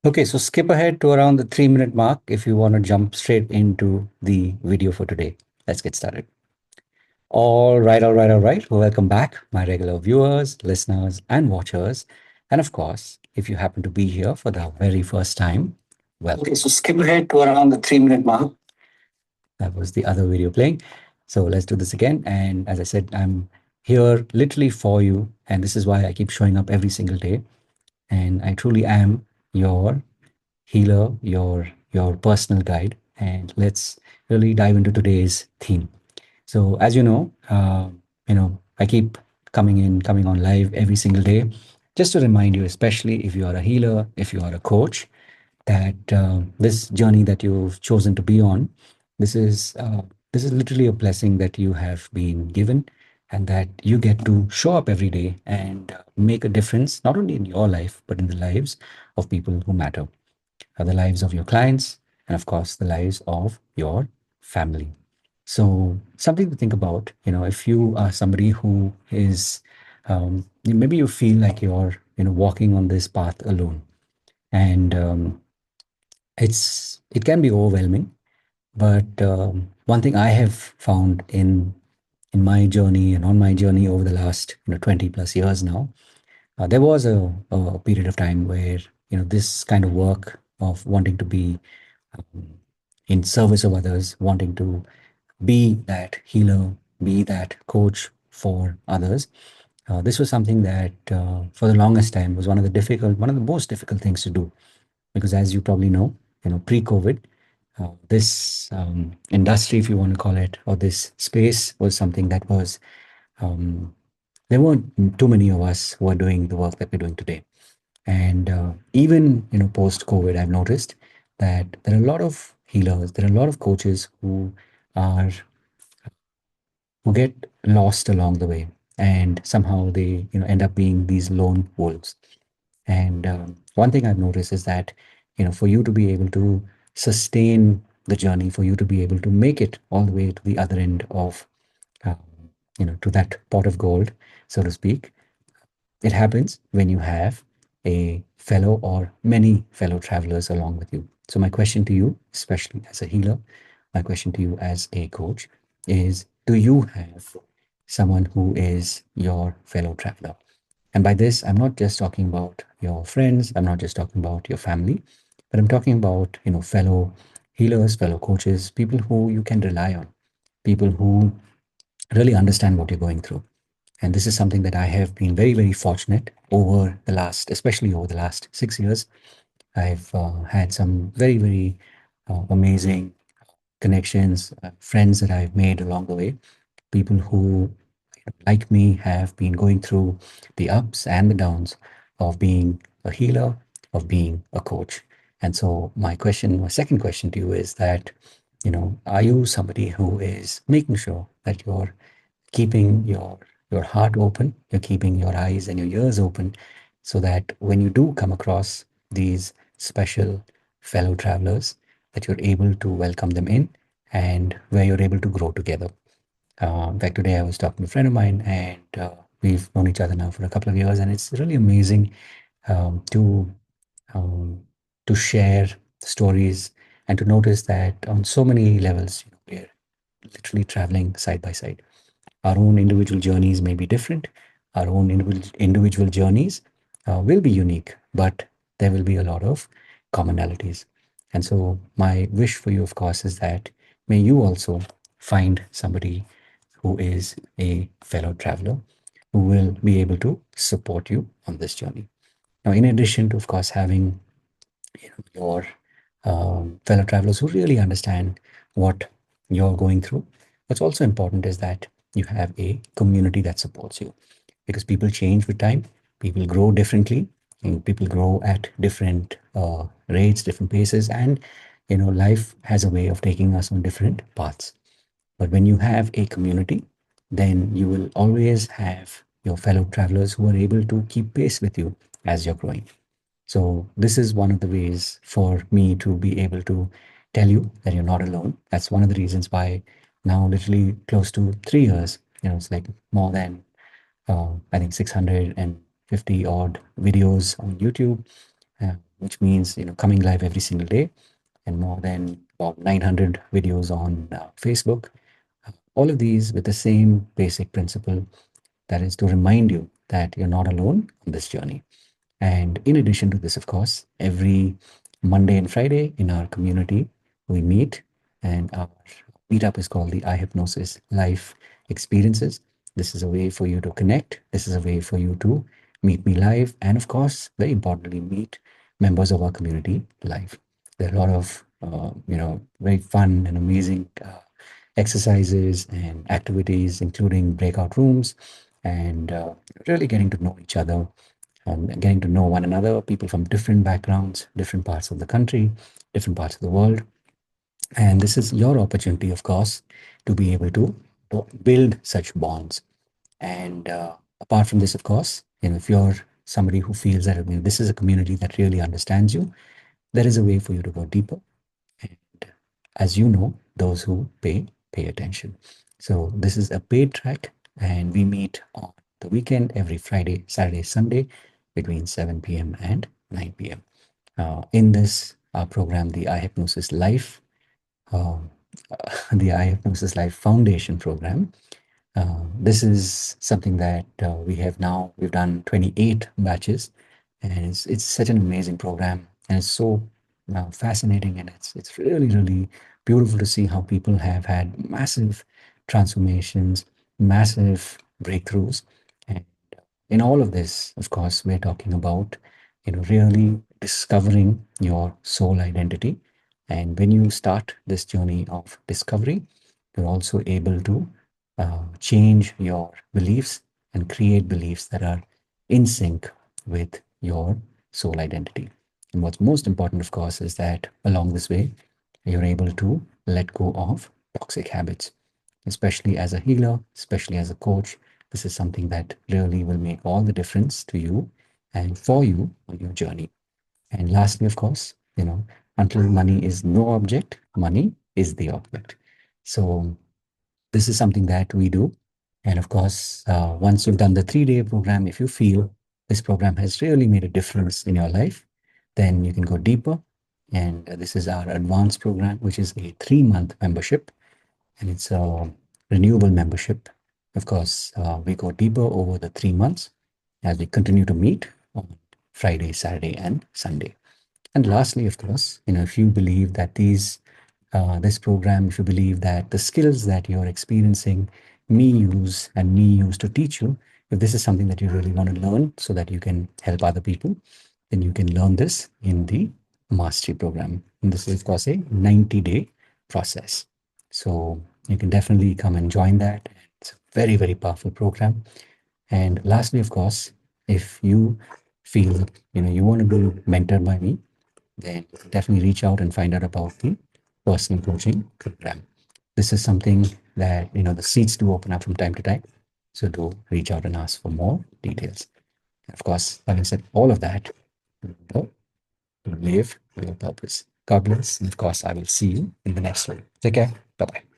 Okay, so skip ahead to around the 3 minute mark if you want to jump straight into the video for today. Let's get started. All right, all right, all right. Welcome back, my regular viewers, listeners, and watchers. And of course, if you happen to be here for the very first time, welcome. Okay, so skip ahead to around the 3 minute mark. That was the other video playing. So let's do this again. And as I said, I'm here literally for you. And this is why I keep showing up every single day. And I truly am your healer, your personal guide. And let's really dive into today's theme. So as I keep coming on live every single day, just to remind you, especially if you are a healer, if you are a coach, that this journey that you've chosen to be on, this is uh, this is literally a blessing that you have been given, and that you get to show up every day and make a difference, not only in your life but in the lives of people who matter, the lives of your clients, and of course the lives of your family. So something to think about, if you are somebody who is, maybe you feel like you're, walking on this path alone, and it can be overwhelming. But one thing I have found in my journey and on my journey over the last 20 plus years now, there was a period of time where this kind of work of wanting to be um, in service of others, wanting to be that healer, be that coach for others. This was something that, for the longest time, was one of the most difficult things to do, because as you probably know, pre-COVID, this industry, if you want to call it, or this space was something that was um, there weren't too many of us who are doing the work that we're doing today. And even post COVID, I've noticed that there are a lot of healers, there are a lot of coaches are who get lost along the way, and somehow they end up being these lone wolves. And one thing I've noticed is that for you to be able to sustain the journey, for you to be able to make it all the way to the other end of um, to that pot of gold, so to speak, it happens when you have a fellow or many fellow travelers along with you. So, my question to you, especially as a healer, my question to you as a coach is, do you have someone who is your fellow traveler? And by this, I'm not just talking about your friends, I'm not just talking about your family, but I'm talking about, fellow healers, fellow coaches, people who you can rely on, people who really understand what you're going through. And this is something that I have been very, very fortunate over the last, especially over the last 6 years. I've had some very, very amazing connections, friends that I've made along the way, people who, like me, have been going through the ups and the downs of being a healer, of being a coach. And so, my second question to you is that, are you somebody who is making sure that you're keeping your heart open, you're keeping your eyes and your ears open, so that when you do come across these special fellow travelers, that you're able to welcome them in, and where you're able to grow together. In fact, today I was talking to a friend of mine, and we've known each other now for a couple of years, and it's really amazing um, to um, to share stories and to notice that on so many levels, we're literally traveling side by side. Our own individual journeys may be different. Our own individual journeys will be unique, but there will be a lot of commonalities. And so, my wish for you, of course, is that may you also find somebody who is a fellow traveler who will be able to support you on this journey. Now, in addition to, of course, having your fellow travelers who really understand what you're going through, what's also important is that you have a community that supports you, because people change with time, people grow differently, and people grow at different rates, different paces, and life has a way of taking us on different paths. But when you have a community, then you will always have your fellow travelers who are able to keep pace with you as you're growing. So this is one of the ways for me to be able to tell you that you're not alone. That's one of the reasons why now, literally close to 3 years, it's like more than I think 650 odd videos on YouTube. which means coming live every single day, and more than about 900 videos on Facebook. All of these with the same basic principle, that is to remind you that you're not alone on this journey. And in addition to this, of course, every Monday and Friday in our community, we meet, and our meetup is called the Eye Hypnosis Life Experiences. This is a way for you to connect. This is a way for you to meet me live, and of course, very importantly, meet members of our community live. There are a lot of very fun and amazing exercises and activities, including breakout rooms, and really getting to know each other, getting to know one another, people from different backgrounds, different parts of the country, different parts of the world. And this is your opportunity, of course, to be able to build such bonds. And apart from this, of course, if you're somebody who feels that this is a community that really understands you, there is a way for you to go deeper. And as you know, those who pay attention. So this is a paid track, and we meet on the weekend every Friday, Saturday, Sunday between 7 p.m. and 9 p.m. In this program, the Eye Hypnosis Life, um, the Eye Hypnosis Life Foundation program. This is something that we've done 28 batches, and it's such an amazing program, and it's so fascinating, and it's really really beautiful to see how people have had massive transformations, massive breakthroughs. And in all of this, of course, we're talking about really discovering your soul identity. And when you start this journey of discovery, you're also able to change your beliefs and create beliefs that are in sync with your soul identity. And what's most important, of course, is that along this way, you're able to let go of toxic habits, especially as a healer, especially as a coach. This is something that really will make all the difference to you and for you on your journey. And lastly, of course, until money is no object, money is the object. So this is something that we do. And of course, once you've done the 3-day program, if you feel this program has really made a difference in your life, then you can go deeper. And this is our advanced program, which is a 3-month membership, and it's a renewable membership. Of course, we go deeper over the 3 months as we continue to meet on Friday, Saturday, and Sunday. And lastly, of course, if you believe that this program, if you believe that the skills that you're experiencing me use to teach you, if this is something that you really want to learn so that you can help other people, then you can learn this in the mastery program. And this is, of course, a 90-day process. So you can definitely come and join that. It's a very, very powerful program. And lastly, of course, if you feel you want to be mentored by me, then definitely reach out and find out about the personal coaching program. This is something that the seats do open up from time to time. So do reach out and ask for more details. Of course, having said all of that, remember to live with your purpose. God bless. And of course, I will see you in the next one. Take care. Bye bye.